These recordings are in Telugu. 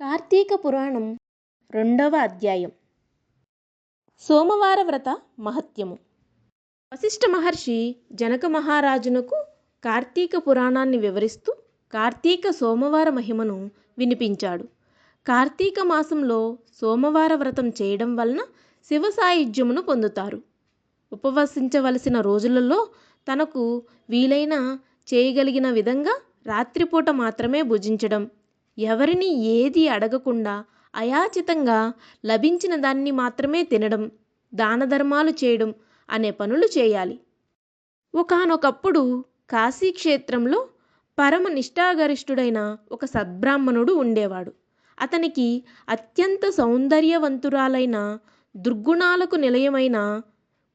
కార్తీక పురాణం 2వ అధ్యాయం. సోమవార వ్రత మహత్యము. వశిష్ఠ మహర్షి జనక మహారాజునకు కార్తీక పురాణాన్ని వివరిస్తూ కార్తీక సోమవార మహిమను వినిపించాడు. కార్తీక మాసంలో సోమవార వ్రతం చేయడం వలన శివ సాయుధ్యమును పొందుతారు. ఉపవసించవలసిన రోజులలో తనకు వీలైన చేయగలిగిన విధంగా రాత్రిపూట మాత్రమే భుజించడం, ఎవరిని ఏది అడగకుండా అయాచితంగా లభించిన దాన్ని మాత్రమే తినడం, దాన ధర్మాలు చేయడం అనే పనులు చేయాలి. ఒకానొకప్పుడు కాశీక్షేత్రంలో పరమ నిష్ఠాగరిష్ఠుడైన ఒక సద్బ్రాహ్మణుడు ఉండేవాడు. అతనికి అత్యంత సౌందర్యవంతురాలైన, దుర్గుణాలకు నిలయమైన,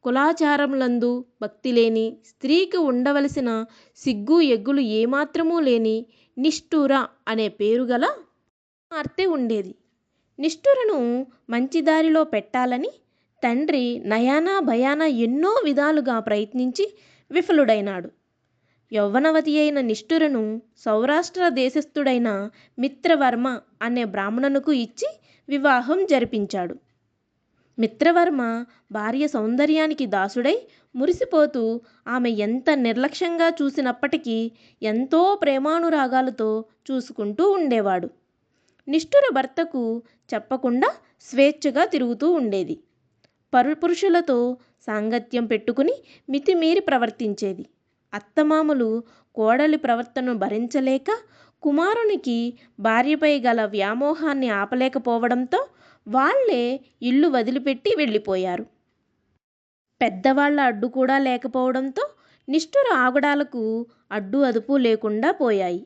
కులాచారములందు భక్తి లేని, స్త్రీకి ఉండవలసిన సిగ్గు ఎగ్గులు ఏమాత్రమూ లేని నిష్ఠూర అనే పేరుగల కుమార్తె ఉండేది. నిష్ఠురను మంచి దారిలో పెట్టాలని తండ్రి నయానా భయానా ఎన్నో విధాలుగా ప్రయత్నించి విఫలుడైనాడు. యౌవనవతి అయిన నిష్ఠురను సౌరాష్ట్ర దేశస్థుడైన మిత్రవర్మ అనే బ్రాహ్మణునకు ఇచ్చి వివాహం జరిపించాడు. మిత్రవర్మ భార్య సౌందర్యానికి దాసుడై మురిసిపోతూ ఆమె ఎంత నిర్లక్ష్యంగా చూసినప్పటికీ ఎంతో ప్రేమానురాగాలతో చూసుకుంటూ ఉండేవాడు. నిష్ఠుర భర్తకు చెప్పకుండా స్వేచ్ఛగా తిరుగుతూ ఉండేది. పరపురుషులతో సాంగత్యం పెట్టుకుని మితిమీరి ప్రవర్తించేది. అత్తమామలు కోడలి ప్రవర్తనను భరించలేక కుమారునికి భార్యపై గల వ్యామోహాన్ని ఆపలేకపోవడంతో వాళ్లే ఇల్లు వదిలిపెట్టి వెళ్ళిపోయారు. పెద్దవాళ్ల అడ్డు కూడా లేకపోవడంతో నిష్ఠుర ఆగడాలకు అడ్డు అదుపు లేకుండా పోయాయి.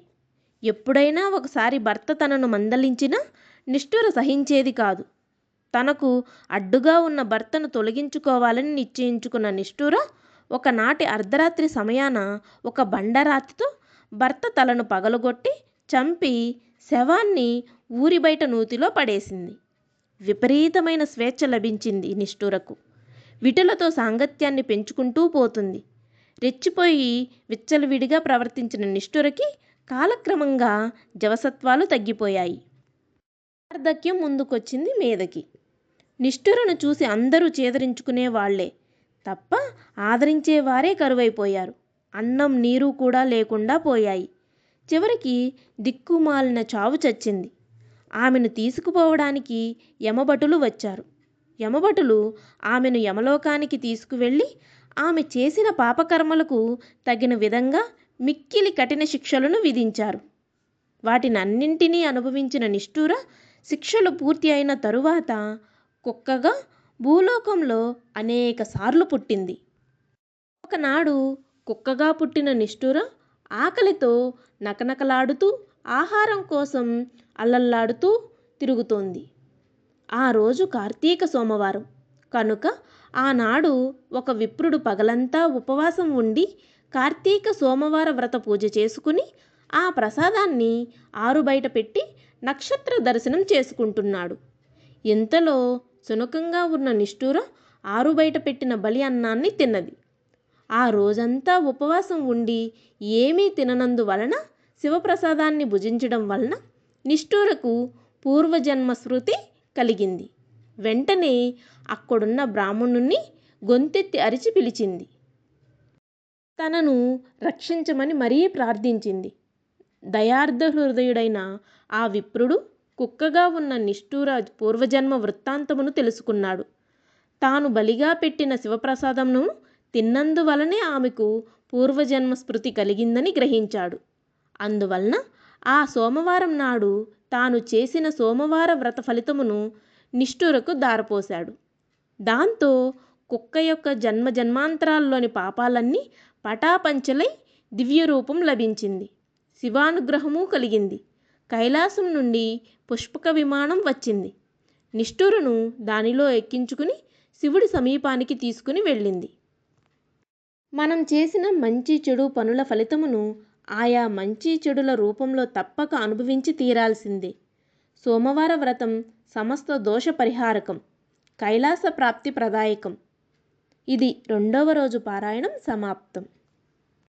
ఎప్పుడైనా ఒకసారి భర్త తనను మందలించినా నిష్ఠుర సహించేది కాదు. తనకు అడ్డుగా ఉన్న భర్తను తొలగించుకోవాలని నిశ్చయించుకున్న నిష్ఠుర ఒకనాటి అర్ధరాత్రి సమయాన ఒక బండరాతితో భర్త తలను పగలగొట్టి చంపి శవాన్ని ఊరి బయట నూతిలో పడేసింది. విపరీతమైన స్వేచ్ఛ లభించింది నిష్ఠురకు. విటులతో సాంగత్యాన్ని పెంచుకుంటూ పోతుంది. రెచ్చిపోయి విచ్చలవిడిగా ప్రవర్తించిన నిష్ఠురకి కాలక్రమంగా జవసత్వాలు తగ్గిపోయాయి. వార్ధక్యం ముందుకొచ్చింది మీదకి. నిష్ఠురను చూసి అందరూ చేదరించుకునే వాళ్లే తప్ప ఆదరించేవారే కరువైపోయారు. అన్నం నీరు కూడా లేకుండా పోయాయి. చివరికి దిక్కుమాలిన చావు చచ్చింది. ఆమెను తీసుకుపోవడానికి యమభటులు వచ్చారు. యమభటులు ఆమెను యమలోకానికి తీసుకువెళ్ళి ఆమె చేసిన పాపకర్మలకు తగిన విధంగా మిక్కిలి కఠిన శిక్షలను విధించారు. వాటినన్నింటినీ అనుభవించిన నిష్ఠుర శిక్షలు పూర్తి అయిన తరువాత కుక్కగా భూలోకంలో అనేక సార్లు పుట్టింది. ఒకనాడు కుక్కగా పుట్టిన నిష్ఠుర ఆకలితో నకనకలాడుతూ ఆహారం కోసం అల్లల్లాడుతూ తిరుగుతోంది. ఆ రోజు కార్తీక సోమవారం కనుక ఆనాడు ఒక విప్రుడు పగలంతా ఉపవాసం ఉండి కార్తీక సోమవార వ్రత పూజ చేసుకుని ఆ ప్రసాదాన్ని ఆరుబయట పెట్టి నక్షత్ర దర్శనం చేసుకుంటున్నాడు. ఇంతలో సునకంగా ఉన్న నిష్ఠుర ఆరుబయట పెట్టిన బలి అన్నాన్ని తిన్నది. ఆ రోజంతా ఉపవాసం ఉండి ఏమీ తిననందువలన శివప్రసాదాన్ని భుజించడం వలన నిష్ఠురకు పూర్వజన్మ స్మృతి కలిగింది. వెంటనే అక్కడున్న బ్రాహ్మణుణ్ణి గొంతెత్తి అరిచి పిలిచింది. తనను రక్షించమని మరీ ప్రార్థించింది. దయార్ధ హృదయుడైన ఆ విప్రుడు కుక్కగా ఉన్న నిష్ఠుర పూర్వజన్మ వృత్తాంతమును తెలుసుకున్నాడు. తాను బలిగా పెట్టిన శివప్రసాదంను తిన్నందువలనే ఆమెకు పూర్వజన్మ స్మృతి కలిగిందని గ్రహించాడు. అందువలన ఆ సోమవారం నాడు తాను చేసిన సోమవార వ్రత ఫలితమును నిష్ఠురకు దారపోశాడు. దాంతో కుక్క యొక్క జన్మాంతరాల్లోని పాపాలన్నీ పటాపంచలై దివ్యరూపం లభించింది. శివానుగ్రహము కలిగింది. కైలాసం నుండి పుష్పక విమానం వచ్చింది. నిష్ఠురను దానిలో ఎక్కించుకుని శివుడి సమీపానికి తీసుకుని వెళ్ళింది. మనం చేసిన మంచి చెడు పనుల ఫలితమును ఆయా మంచి చెడుల రూపంలో తప్పక అనుభవించి తీరాల్సిందే. సోమవార వ్రతం సమస్త దోష పరిహారకం, కైలాస ప్రాప్తి ప్రదాయకం. ఇది 2వ రోజు పారాయణం సమాప్తం.